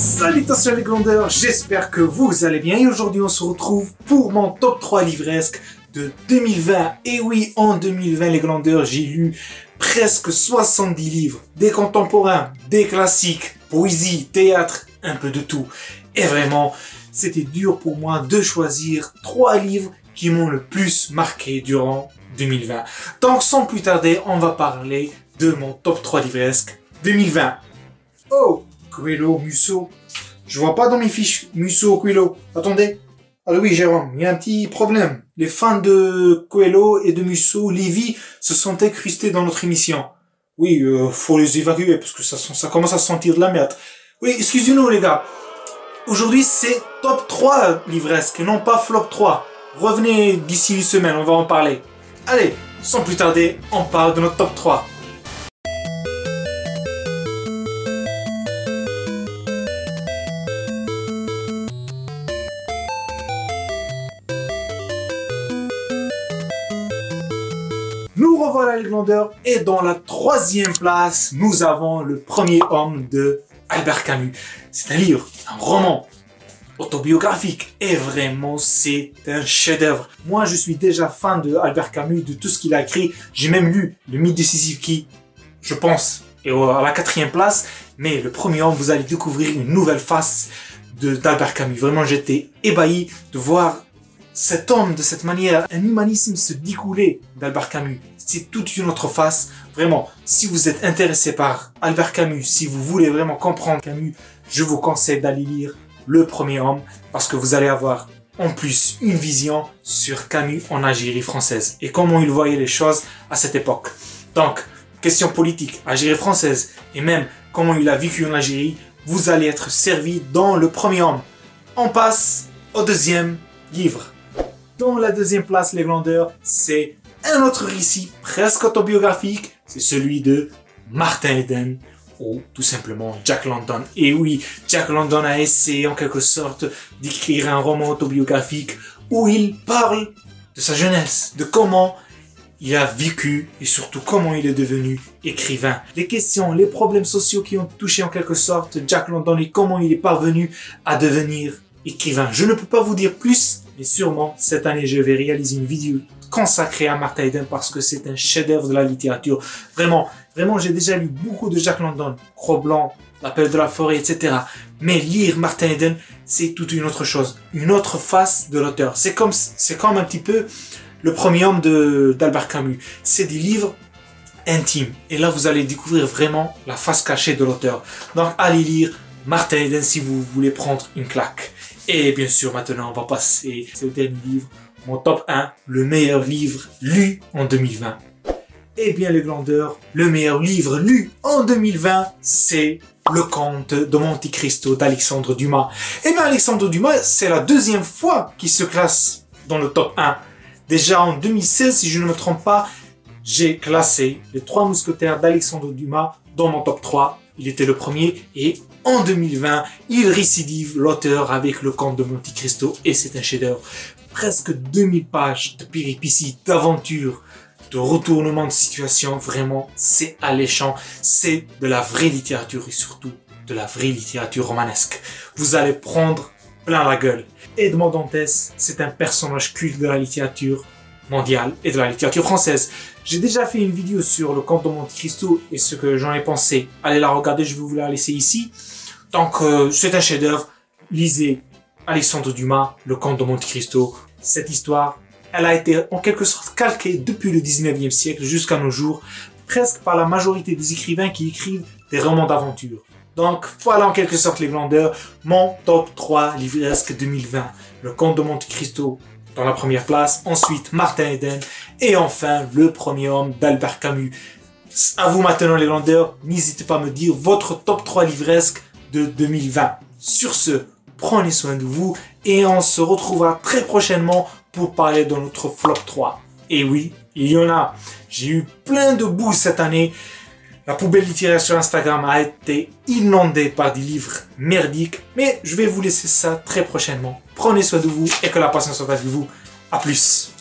Salutations les grandeurs, j'espère que vous allez bien et aujourd'hui on se retrouve pour mon top 3 livresque de 2020. Et oui, en 2020 les grandeurs, j'ai lu presque 70 livres, des contemporains, des classiques, poésie, théâtre, un peu de tout. Et vraiment, c'était dur pour moi de choisir 3 livres qui m'ont le plus marqué durant 2020. Donc sans plus tarder, on va parler de mon top 3 livresque 2020. Oh, Coelho, Musso. Je vois pas dans mes fiches Musso, Coelho. Attendez. Ah oui, Jérôme, il y a un petit problème. Les fans de Coelho et de Musso, Lévy, se sont incrustés dans notre émission. Oui, faut les évacuer parce que ça commence à sentir de la merde. Oui, excusez-nous les gars. Aujourd'hui, c'est top 3 livresque, non pas flop 3. Revenez d'ici une semaine, on va en parler. Allez, sans plus tarder, on parle de notre top 3. Nous revoilà les grandeurs et dans la 3e place, nous avons Le Premier Homme de Albert Camus. C'est un livre, un roman autobiographique et vraiment c'est un chef-d'œuvre. Moi je suis déjà fan de Albert Camus, de tout ce qu'il a écrit. J'ai même lu Le Mythe de Sisyphe qui, je pense, est à la 4e place. Mais Le Premier Homme, vous allez découvrir une nouvelle face d'Albert Camus. Vraiment j'étais ébahi de voir cet homme de cette manière, un humanisme se découler d'Albert Camus. C'est toute une autre face. Vraiment, si vous êtes intéressé par Albert Camus, si vous voulez vraiment comprendre Camus, je vous conseille d'aller lire Le Premier Homme parce que vous allez avoir en plus une vision sur Camus en Algérie française et comment il voyait les choses à cette époque. Donc, question politique, Algérie française et même comment il a vécu en Algérie, vous allez être servi dans Le Premier Homme. On passe au 2e livre. Dans la 2e place, les grandeurs, c'est un autre récit presque autobiographique, c'est celui de Martin Eden ou tout simplement Jack London. Et oui, Jack London a essayé en quelque sorte d'écrire un roman autobiographique où il parle de sa jeunesse, de comment il a vécu et surtout comment il est devenu écrivain. Les questions, les problèmes sociaux qui ont touché en quelque sorte Jack London et comment il est parvenu à devenir écrivain. Je ne peux pas vous dire plus, mais sûrement cette année je vais réaliser une vidéo consacrée à Martin Eden parce que c'est un chef-d'œuvre de la littérature. Vraiment, j'ai déjà lu beaucoup de Jack London, Cro-Blanc, L'Appel de la forêt, etc. Mais lire Martin Eden, c'est toute une autre chose, une autre face de l'auteur. C'est comme un petit peu Le Premier Homme d'Albert Camus. C'est des livres intimes. Et là, vous allez découvrir vraiment la face cachée de l'auteur. Donc, allez lire Martin Eden si vous voulez prendre une claque. Et bien sûr, maintenant, on va passer au dernier livre, mon top 1, le meilleur livre lu en 2020. Eh bien, les grandeurs, le meilleur livre lu en 2020, c'est Le Comte de Monte Cristo d'Alexandre Dumas. Eh bien, Alexandre Dumas, c'est la 2e fois qu'il se classe dans le top 1. Déjà en 2016, si je ne me trompe pas, j'ai classé Les 3 mousquetaires d'Alexandre Dumas dans mon top 3. Il était le premier et en 2020, il récidive l'auteur avec Le Comte de Monte Cristo et c'est un chef-d'œuvre. Presque 2000 pages de péripéties, d'aventures, de retournements de situation. Vraiment, c'est alléchant. C'est de la vraie littérature et surtout de la vraie littérature romanesque. Vous allez prendre plein la gueule. Edmond Dantès, c'est un personnage culte de la littérature mondiale et de la littérature française. J'ai déjà fait une vidéo sur Le Comte de Monte Cristo et ce que j'en ai pensé. Allez la regarder, je vais vous la laisser ici. Donc, c'est un chef-d'œuvre. Lisez Alexandre Dumas, Le Comte de Monte Cristo. Cette histoire, elle a été en quelque sorte calquée depuis le 19e siècle jusqu'à nos jours, presque par la majorité des écrivains qui écrivent des romans d'aventure. Donc, voilà en quelque sorte les grandeurs, mon top 3 livresque 2020. Le Comte de Monte Cristo dans la 1re place, ensuite Martin Eden et enfin Le Premier Homme d'Albert Camus. À vous maintenant les grandeurs, n'hésitez pas à me dire votre top 3 livresque de 2020. Sur ce, prenez soin de vous et on se retrouvera très prochainement pour parler de notre flop 3. Et oui, il y en a. J'ai eu plein de boosts cette année. La poubelle littéraire sur Instagram a été inondée par des livres merdiques. Mais je vais vous laisser ça très prochainement. Prenez soin de vous et que la patience soit avec vous. À plus.